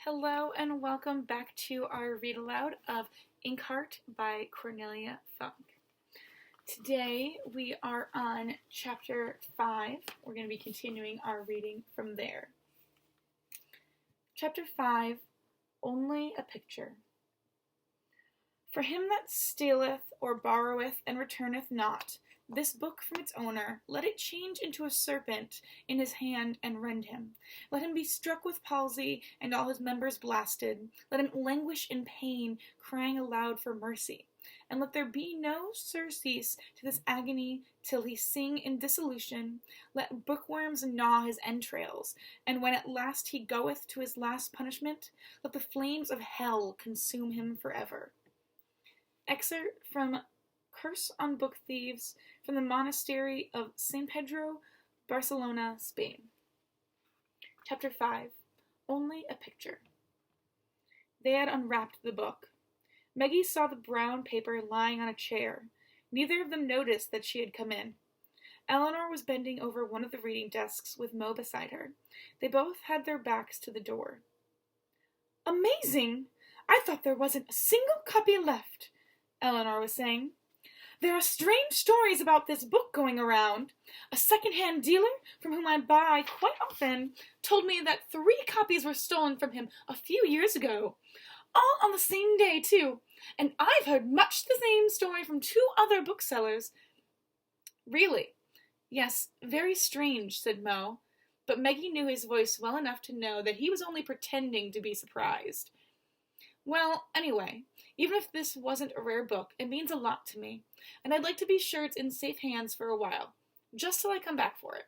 Hello and welcome back to our read aloud of Inkheart by Cornelia Funke. Today we are on chapter 5. We're going to be continuing our reading from there. Chapter 5, Only a Picture. For him that stealeth or borroweth and returneth not this book from its owner, let it change into a serpent in his hand and rend him. Let him be struck with palsy and all his members blasted. Let him languish in pain, crying aloud for mercy. And let there be no surcease to this agony till he sing in dissolution. Let bookworms gnaw his entrails, and when at last he goeth to his last punishment, let the flames of hell consume him forever. Excerpt from Curse on Book Thieves from the Monastery of San Pedro, Barcelona, Spain. Chapter 5, Only a Picture. They had unwrapped the book. Maggie saw the brown paper lying on a chair. Neither of them noticed that she had come in. Eleanor was bending over one of the reading desks with Mo beside her. They both had their backs to the door. "Amazing! I thought there wasn't a single copy left," Eleanor was saying. "There are strange stories about this book going around. A second-hand dealer, from whom I buy quite often, told me that 3 copies were stolen from him a few years ago. All on the same day, too. And I've heard much the same story from 2 other booksellers." "Really? Yes, very strange," said Mo. But Maggie knew his voice well enough to know that he was only pretending to be surprised. "Well, anyway, even if this wasn't a rare book, it means a lot to me, and I'd like to be sure it's in safe hands for a while, just till I come back for it."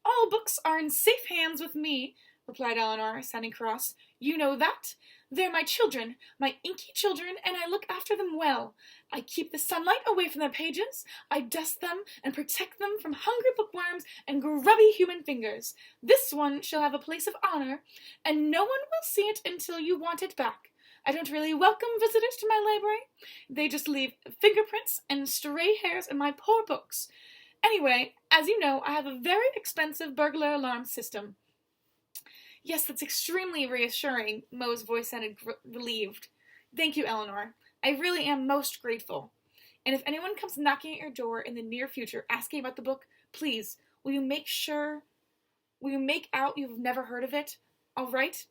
"All books are in safe hands with me," replied Eleanor, sounding cross. "You know that. They're my children, my inky children, and I look after them well. I keep the sunlight away from their pages. I dust them and protect them from hungry bookworms and grubby human fingers. This one shall have a place of honor, and no one will see it until you want it back. I don't really welcome visitors to my library. They just leave fingerprints and stray hairs in my poor books. Anyway, as you know, I have a very expensive burglar alarm system." "Yes, that's extremely reassuring." Mo's voice sounded relieved. "Thank you, Eleanor. I really am most grateful. And if anyone comes knocking at your door in the near future asking about the book, please, will you make out you've never heard of it? All right?"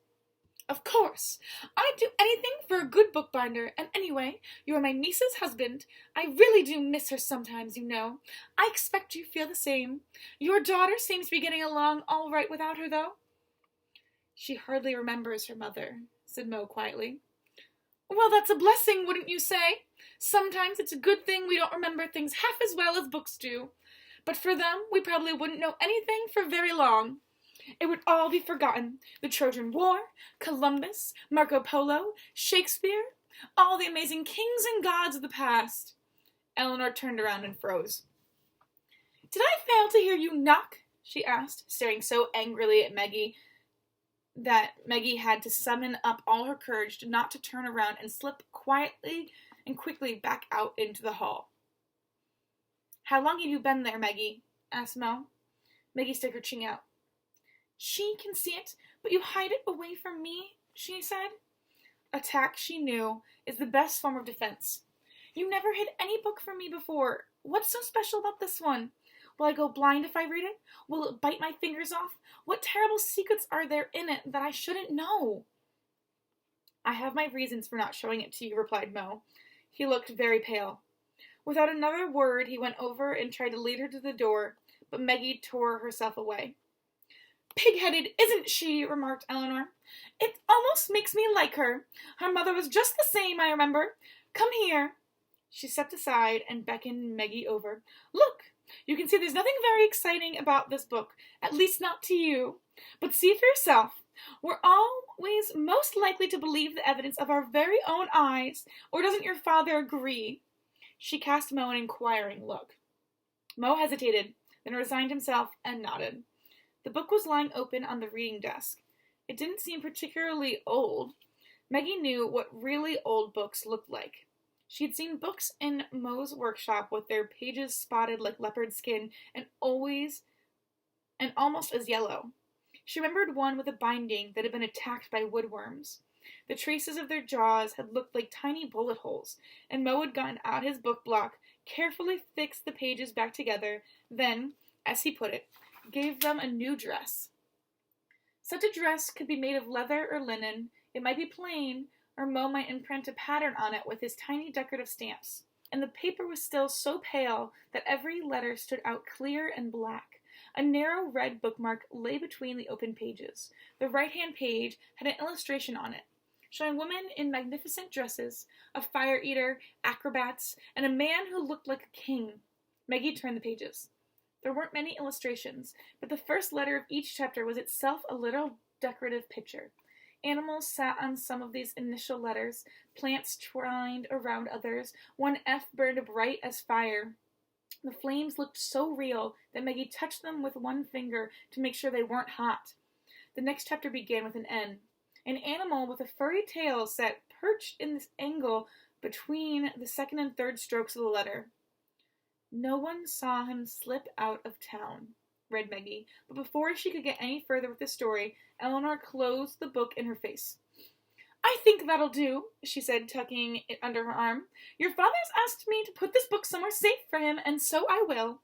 "Of course. I'd do anything for a good bookbinder, and anyway, you're my niece's husband. I really do miss her sometimes, you know. I expect you feel the same. Your daughter seems to be getting along all right without her, though." "She hardly remembers her mother," said Mo quietly. "Well, that's a blessing, wouldn't you say? Sometimes it's a good thing we don't remember things half as well as books do. But for them, we probably wouldn't know anything for very long. It would all be forgotten. The Trojan War, Columbus, Marco Polo, Shakespeare, all the amazing kings and gods of the past." Eleanor turned around and froze. "Did I fail to hear you knock?" she asked, staring so angrily at Maggie that Maggie had to summon up all her courage not to turn around and slip quietly and quickly back out into the hall. "How long have you been there, Maggie?" asked Mo. Maggie stuck her chin out. "She can see it, but you hide it away from me," she said. Attack, she knew, is the best form of defense. "You never hid any book from me before. What's so special about this one? Will I go blind if I read it? Will it bite my fingers off? What terrible secrets are there in it that I shouldn't know?" "I have my reasons for not showing it to you," replied Mo. He looked very pale. Without another word, he went over and tried to lead her to the door, but Maggie tore herself away. "Pig-headed, isn't she?" remarked Eleanor. "It almost makes me like her. Her mother was just the same, I remember. Come here." She stepped aside and beckoned Maggie over. "Look, you can see there's nothing very exciting about this book, at least not to you. But see for yourself. We're always most likely to believe the evidence of our very own eyes, or doesn't your father agree?" She cast Mo an inquiring look. Mo hesitated, then resigned himself and nodded. The book was lying open on the reading desk. It didn't seem particularly old. Maggie knew what really old books looked like. She had seen books in Mo's workshop with their pages spotted like leopard skin and almost as yellow. She remembered one with a binding that had been attacked by woodworms. The traces of their jaws had looked like tiny bullet holes, and Mo had gotten out his book block, carefully fixed the pages back together, then, as he put it, gave them a new dress. Such a dress could be made of leather or linen, it might be plain, or Mo might imprint a pattern on it with his tiny decorative stamps. And the paper was still so pale that every letter stood out clear and black. A narrow red bookmark lay between the open pages. The right-hand page had an illustration on it, showing women in magnificent dresses, a fire-eater, acrobats, and a man who looked like a king. Maggie turned the pages. There weren't many illustrations, but the first letter of each chapter was itself a little decorative picture. Animals sat on some of these initial letters, plants twined around others, one F burned bright as fire. The flames looked so real that Maggie touched them with one finger to make sure they weren't hot. The next chapter began with an N. An animal with a furry tail sat perched in this angle between the second and third strokes of the letter. No one saw him slip out of town, read Maggie, but before she could get any further with the story, Eleanor closed the book in her face. I think that'll do, she said, tucking it under her arm. Your father's asked me to put this book somewhere safe for him, and so I will.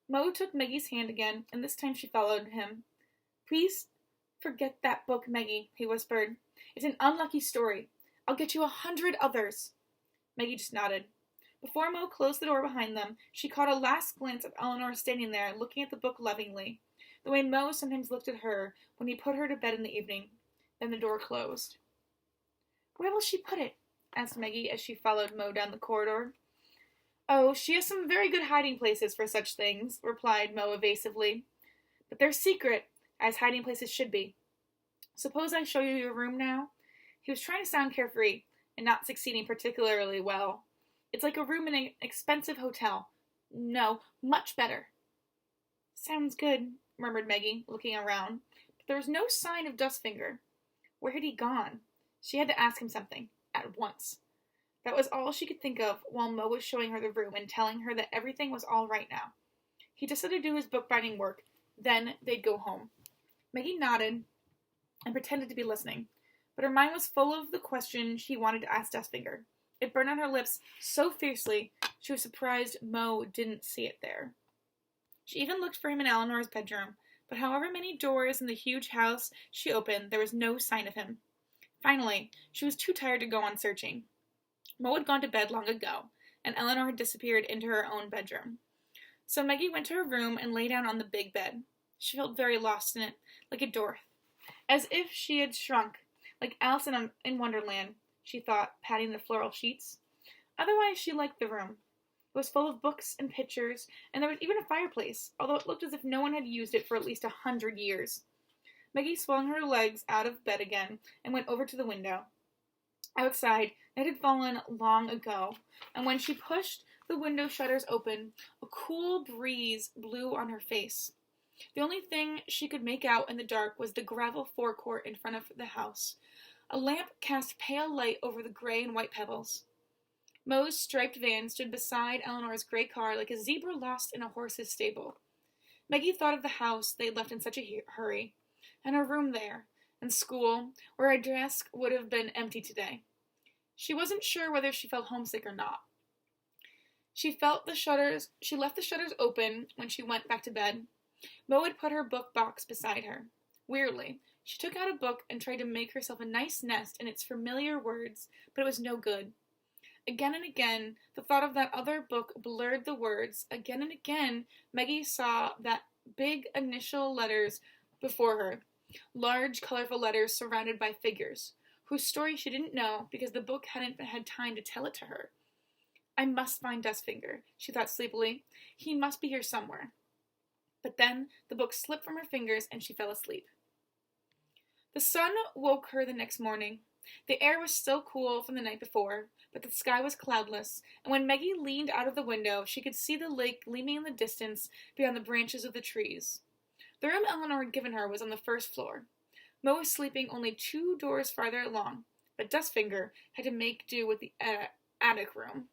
Mo took Maggie's hand again, and this time she followed him. Please forget that book, Maggie, he whispered. It's an unlucky story. I'll get you 100 others. Maggie just nodded. Before Mo closed the door behind them, she caught a last glance of Eleanor standing there, looking at the book lovingly, the way Mo sometimes looked at her when he put her to bed in the evening. Then the door closed. Where will she put it? Asked Maggie as she followed Mo down the corridor. Oh, she has some very good hiding places for such things, replied Mo evasively. But they're secret, as hiding places should be. Suppose I show you your room now? He was trying to sound carefree, and not succeeding particularly well. It's like a room in an expensive hotel. No, much better. Sounds good, murmured Maggie, looking around. But there was no sign of Dustfinger. Where had he gone? She had to ask him something, at once. That was all she could think of while Mo was showing her the room and telling her that everything was all right now. He just had to do his bookbinding work, then they'd go home. Maggie nodded and pretended to be listening, but her mind was full of the question she wanted to ask Dustfinger. It burned on her lips so fiercely she was surprised Mo didn't see it there. She even looked for him in Eleanor's bedroom, but however many doors in the huge house she opened, there was no sign of him. Finally, she was too tired to go on searching. Mo had gone to bed long ago, and Eleanor had disappeared into her own bedroom. So Maggie went to her room and lay down on the big bed. She felt very lost in it, like a dwarf. As if she had shrunk, like Alice in Wonderland, she thought, patting the floral sheets. Otherwise, she liked the room. It was full of books and pictures, and there was even a fireplace, although it looked as if no one had used it for at least 100 years. Maggie swung her legs out of bed again and went over to the window. Outside, it had fallen long ago, and when she pushed the window shutters open, a cool breeze blew on her face. The only thing she could make out in the dark was the gravel forecourt in front of the house. A lamp cast pale light over the gray and white pebbles. Mo's striped van stood beside Eleanor's gray car like a zebra lost in a horse's stable. Maggie thought of the house they had left in such a hurry, and her room there, and school, where her desk would have been empty today. She wasn't sure whether she felt homesick or not. She left the shutters open when she went back to bed. Mo had put her book box beside her. Weirdly, she took out a book and tried to make herself a nice nest in its familiar words, but it was no good. Again and again, the thought of that other book blurred the words. Again and again, Maggie saw that big initial letters before her, large, colorful letters surrounded by figures, whose story she didn't know because the book hadn't had time to tell it to her. I must find Dustfinger, she thought sleepily. He must be here somewhere. But then the book slipped from her fingers and she fell asleep. The sun woke her the next morning. The air was still cool from the night before, but the sky was cloudless, and when Maggie leaned out of the window, she could see the lake gleaming in the distance beyond the branches of the trees. The room Eleanor had given her was on the first floor. Mo was sleeping only 2 doors farther along, but Dustfinger had to make do with the attic room.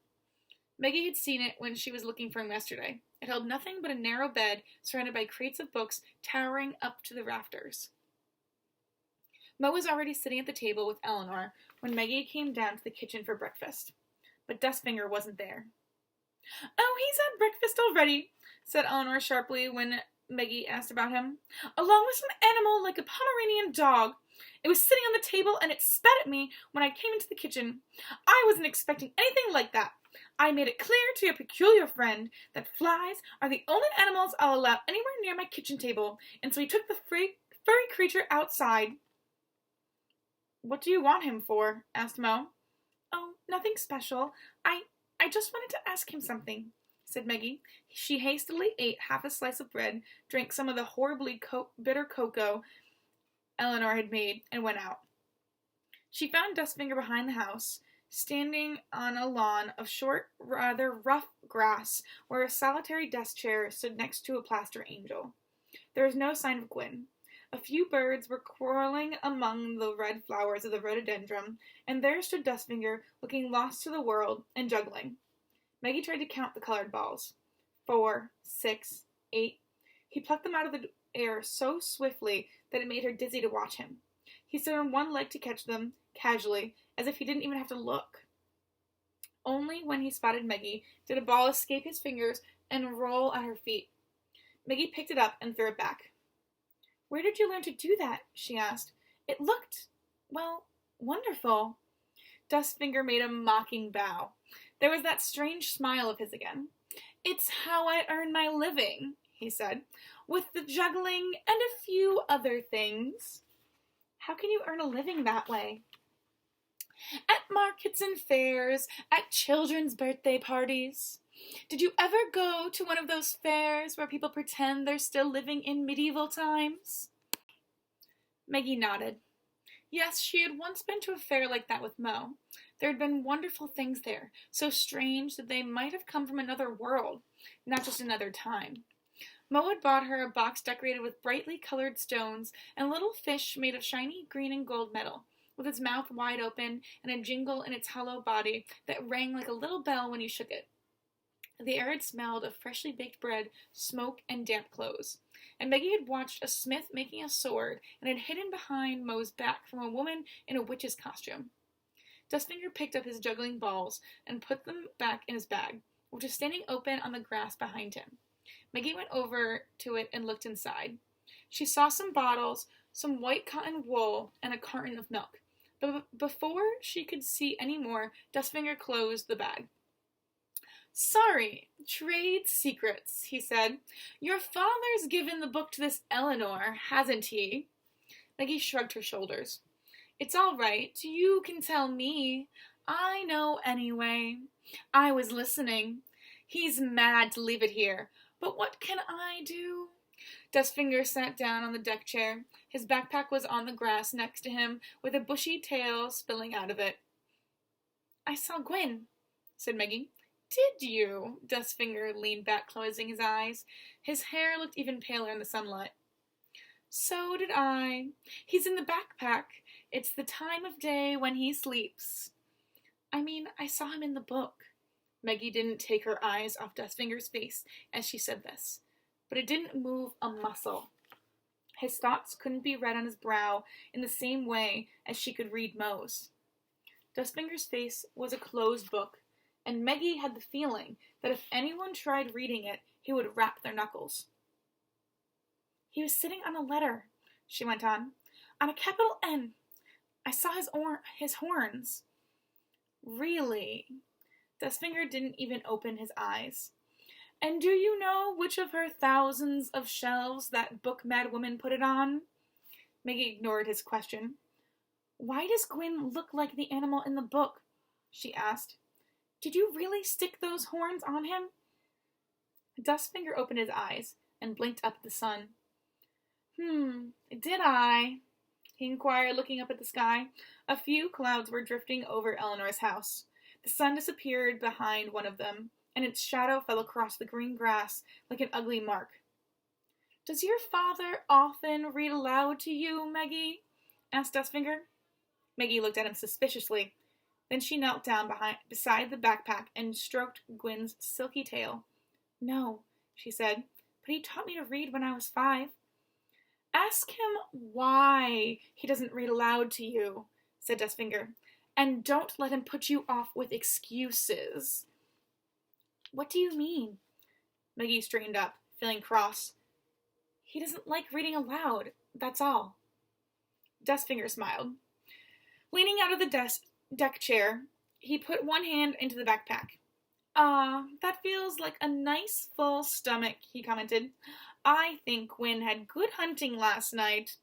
Maggie had seen it when she was looking for him yesterday. It held nothing but a narrow bed surrounded by crates of books towering up to the rafters. Mo was already sitting at the table with Eleanor when Maggie came down to the kitchen for breakfast. But Dustfinger wasn't there. "Oh, he's had breakfast already," said Eleanor sharply when Maggie asked about him, "along with some animal like a Pomeranian dog. It was sitting on the table and it spat at me when I came into the kitchen. I wasn't expecting anything like that. I made it clear to your peculiar friend that flies are the only animals I'll allow anywhere near my kitchen table, and so he took the furry creature outside." "What do you want him for?" asked Mo. "Oh, nothing special. I just wanted to ask him something," said Maggie. She hastily ate half a slice of bread, drank some of the horribly bitter cocoa Eleanor had made, and went out. She found Dustfinger behind the house, standing on a lawn of short, rather rough grass, where a solitary desk chair stood next to a plaster angel. There was no sign of Gwyn. A few birds were quarreling among the red flowers of the rhododendron, and there stood Dustfinger, looking lost to the world, and juggling. Maggie tried to count the colored balls. 4, 6, 8. He plucked them out of the air so swiftly that it made her dizzy to watch him. He stood on one leg to catch them, casually, as if he didn't even have to look. Only when he spotted Maggie did a ball escape his fingers and roll at her feet. Maggie picked it up and threw it back. "Where did you learn to do that?" she asked. "It looked, well, wonderful." Dustfinger made a mocking bow. There was that strange smile of his again. "It's how I earn my living," he said, "with the juggling and a few other things." "How can you earn a living that way?" "At markets and fairs, at children's birthday parties. Did you ever go to one of those fairs where people pretend they're still living in medieval times?" Maggie nodded. Yes, she had once been to a fair like that with Mo. There had been wonderful things there, so strange that they might have come from another world, not just another time. Mo had bought her a box decorated with brightly colored stones and a little fish made of shiny green and gold metal, with its mouth wide open and a jingle in its hollow body that rang like a little bell when you shook it. The air had smelled of freshly baked bread, smoke, and damp clothes. And Maggie had watched a smith making a sword and had hidden behind Mo's back from a woman in a witch's costume. Dustfinger picked up his juggling balls and put them back in his bag, which was standing open on the grass behind him. Maggie went over to it and looked inside. She saw some bottles, some white cotton wool, and a carton of milk. But before she could see any more, Dustfinger closed the bag. "Sorry, trade secrets," he said. "Your father's given the book to this Eleanor, hasn't he?" Maggie shrugged her shoulders. "It's all right. You can tell me. I know anyway. I was listening. He's mad to leave it here, but what can I do?" Dustfinger sat down on the deck chair. His backpack was on the grass next to him, with a bushy tail spilling out of it. "I saw Gwyn," said Maggie. "Did you?" Dustfinger leaned back, closing his eyes. His hair looked even paler in the sunlight. "So did I. He's in the backpack. It's the time of day when he sleeps." I saw him in the book." Maggie didn't take her eyes off Dustfinger's face as she said this, but it didn't move a muscle. His thoughts couldn't be read on his brow in the same way as she could read Mo's. Dustfinger's face was a closed book, and Maggie had the feeling that if anyone tried reading it, he would rap their knuckles. "He was sitting on a letter," she went on, "on a capital N. I saw his horns." "Really?" Dustfinger didn't even open his eyes. "And do you know which of her thousands of shelves that book-mad woman put it on?" Maggie ignored his question. "Why does Gwyn look like the animal in the book?" she asked. "Did you really stick those horns on him?" Dustfinger opened his eyes and blinked up at the sun. Did I?" he inquired, looking up at the sky. A few clouds were drifting over Eleanor's house. The sun disappeared behind one of them, and its shadow fell across the green grass like an ugly mark. "Does your father often read aloud to you, Maggie?" asked Dustfinger. Maggie looked at him suspiciously. Then she knelt down beside the backpack and stroked Gwyn's silky tail. No, she said, but he taught me to read when I was 5. Ask him why he doesn't read aloud to you, said Dustfinger, and don't let him put you off with excuses. What do you mean? Maggie straightened up, feeling cross. He doesn't like reading aloud, that's all. Dustfinger smiled. Leaning out of the deck chair, he put one hand into the backpack. That feels like a nice full stomach, he commented. I think Gwyn had good hunting last night.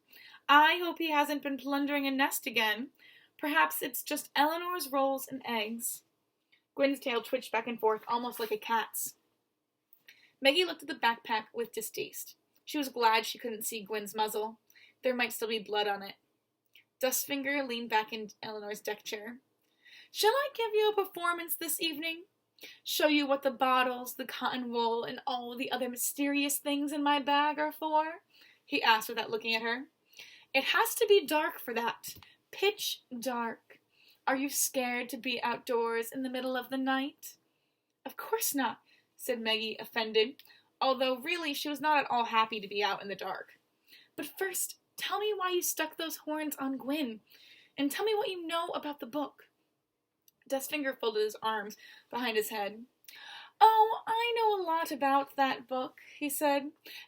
I hope he hasn't been plundering a nest again. Perhaps it's just Eleanor's rolls and eggs. Gwyn's tail twitched back and forth, almost like a cat's. Maggie looked at the backpack with distaste. She was glad she couldn't see Gwyn's muzzle. There might still be blood on it. Dustfinger leaned back in Eleanor's deck chair. Shall I give you a performance this evening? Show you what the bottles, the cotton wool, and all the other mysterious things in my bag are for? He asked without looking at her. It has to be dark for that. Pitch dark. Are you scared to be outdoors in the middle of the night? Of course not, said Maggie, offended, although really she was not at all happy to be out in the dark. But first, tell me why you stuck those horns on Gwyn, and tell me what you know about the book. Dustfinger folded his arms behind his head. Oh, I know a lot about that book, he said,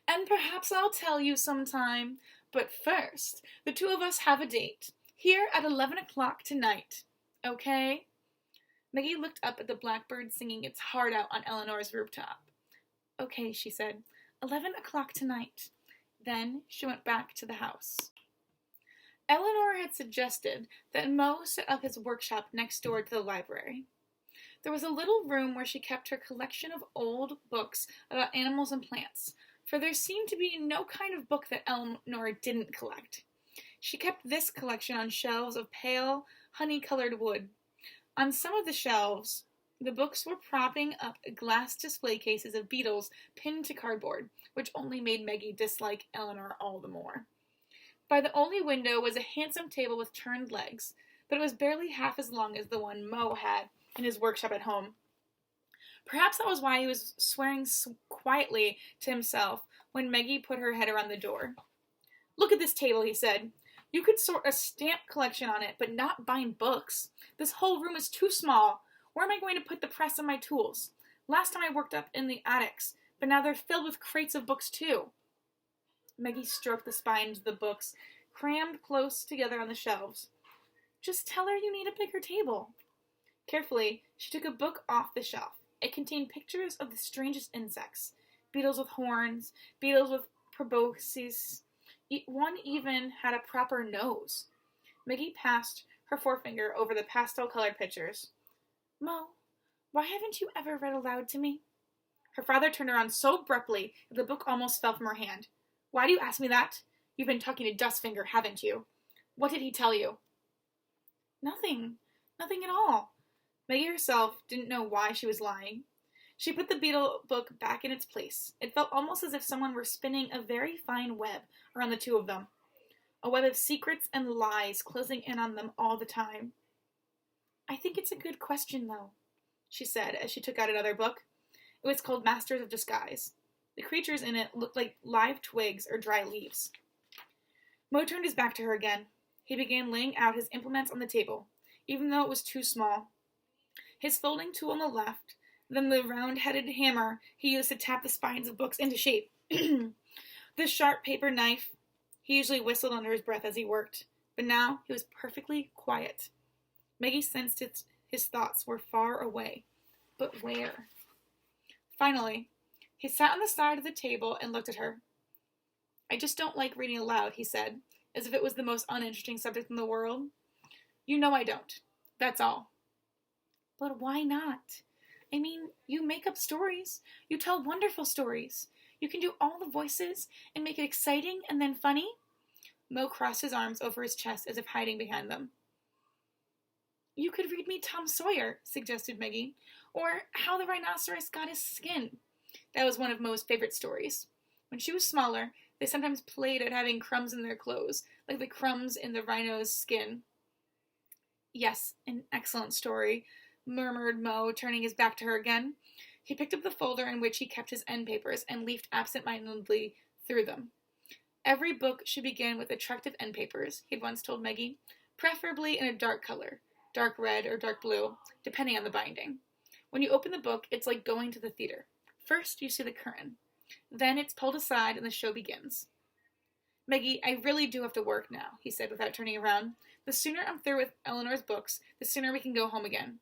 and perhaps I'll tell you sometime. But first, the two of us have a date, here at 11 o'clock tonight. Okay? Maggie looked up at the blackbird singing its heart out on Eleanor's rooftop. Okay, she said, 11 o'clock tonight. Then she went back to the house. Eleanor had suggested that Mo set up his workshop next door to the library. There was a little room where she kept her collection of old books about animals and plants, for there seemed to be no kind of book that Eleanor didn't collect. She kept this collection on shelves of pale, honey-colored wood. On some of the shelves, the books were propping up glass display cases of beetles pinned to cardboard, which only made Maggie dislike Eleanor all the more. By the only window was a handsome table with turned legs, but it was barely half as long as the one Mo had in his workshop at home. Perhaps that was why he was swearing quietly to himself when Maggie put her head around the door. Look at this table, he said. You could sort a stamp collection on it, but not bind books. This whole room is too small. Where am I going to put the press and my tools? Last time I worked up in the attics, but now they're filled with crates of books too. Maggie stroked the spines of the books, crammed close together on the shelves. Just tell her you need a bigger table. Carefully, she took a book off the shelf. It contained pictures of the strangest insects. Beetles with horns, beetles with proboscis. One even had a proper nose. Maggie passed her forefinger over the pastel-colored pictures. Mo, why haven't you ever read aloud to me? Her father turned around so abruptly that the book almost fell from her hand. Why do you ask me that? You've been talking to Dustfinger, haven't you? What did he tell you? Nothing. Nothing at all. Maggie herself didn't know why she was lying. She put the beetle book back in its place. It felt almost as if someone were spinning a very fine web around the two of them. A web of secrets and lies closing in on them all the time. I think it's a good question, though, she said as she took out another book. It was called Masters of Disguise. The creatures in it looked like live twigs or dry leaves. Mo turned his back to her again. He began laying out his implements on the table, even though it was too small. His folding tool on the left, then the round-headed hammer he used to tap the spines of books into shape. The sharp paper knife. He usually whistled under his breath as he worked, but now he was perfectly quiet. Maggie sensed his thoughts were far away. But where? Finally, he sat on the side of the table and looked at her. I just don't like reading aloud, he said, as if it was the most uninteresting subject in the world. You know I don't. That's all. But why not? I mean, you make up stories. You tell wonderful stories. You can do all the voices and make it exciting and then funny. Mo crossed his arms over his chest as if hiding behind them. You could read me Tom Sawyer, suggested Maggie, or How the Rhinoceros Got His Skin. That was one of Mo's favorite stories. When she was smaller, they sometimes played at having crumbs in their clothes, like the crumbs in the rhino's skin. Yes, an excellent story, murmured Mo, turning his back to her again. He picked up the folder in which he kept his end papers and leafed absent-mindedly through them. Every book should begin with attractive end papers, he'd once told Meggie, preferably in a dark color, dark red or dark blue, depending on the binding. When you open the book, it's like going to the theater. First, you see the curtain. Then it's pulled aside and the show begins. Meggie, I really do have to work now, he said without turning around. The sooner I'm through with Eleanor's books, the sooner we can go home again.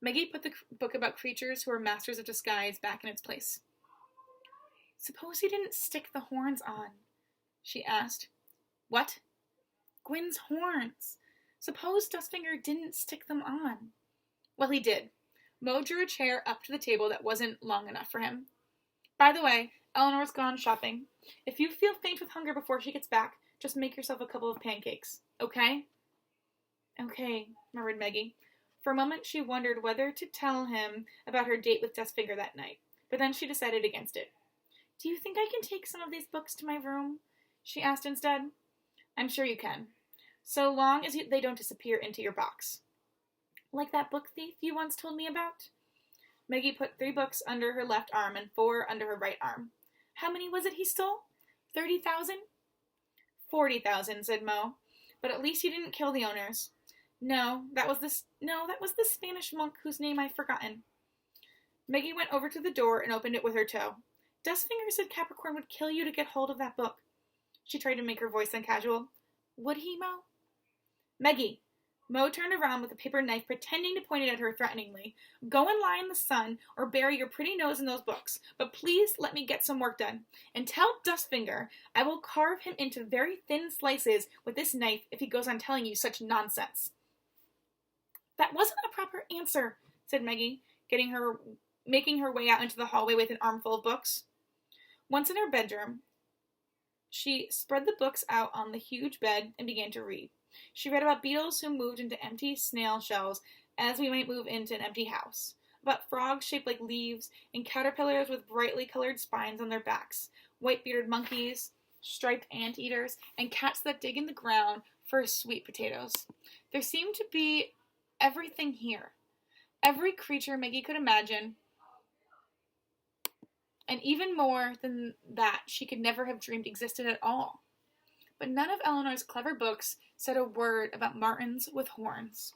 Meggie put the book about creatures who are masters of disguise back in its place. Suppose he didn't stick the horns on, she asked. What? Gwyn's horns. Suppose Dustfinger didn't stick them on. Well, he did. Mo drew a chair up to the table that wasn't long enough for him. By the way, Eleanor's gone shopping. If you feel faint with hunger before she gets back, just make yourself a couple of pancakes, okay? Okay, murmured Meggie. For a moment she wondered whether to tell him about her date with Dustfinger that night, but then she decided against it. Do you think I can take some of these books to my room? She asked instead. I'm sure you can, so long as they don't disappear into your box. Like that book thief you once told me about? Meggie put 3 books under her left arm and 4 under her right arm. How many was it he stole? 30,000? 40,000, said Mo. But at least he didn't kill the owners. No, that was the Spanish monk whose name I've forgotten. Meggie went over to the door and opened it with her toe. Dustfinger said Capricorn would kill you to get hold of that book. She tried to make her voice uncasual. Would he, Mo? Meggie! Mo turned around with a paper knife, pretending to point it at her threateningly. Go and lie in the sun, or bury your pretty nose in those books. But please let me get some work done. And tell Dustfinger I will carve him into very thin slices with this knife if he goes on telling you such nonsense. That wasn't a proper answer, said Meggie, making her way out into the hallway with an armful of books. Once in her bedroom, she spread the books out on the huge bed and began to read. She read about beetles who moved into empty snail shells as we might move into an empty house, about frogs shaped like leaves and caterpillars with brightly colored spines on their backs, white-bearded monkeys, striped anteaters, and cats that dig in the ground for sweet potatoes. There seemed to be everything here. Every creature Meggie could imagine, and even more than that she could never have dreamed existed at all. But none of Eleanor's clever books said a word about martins with horns.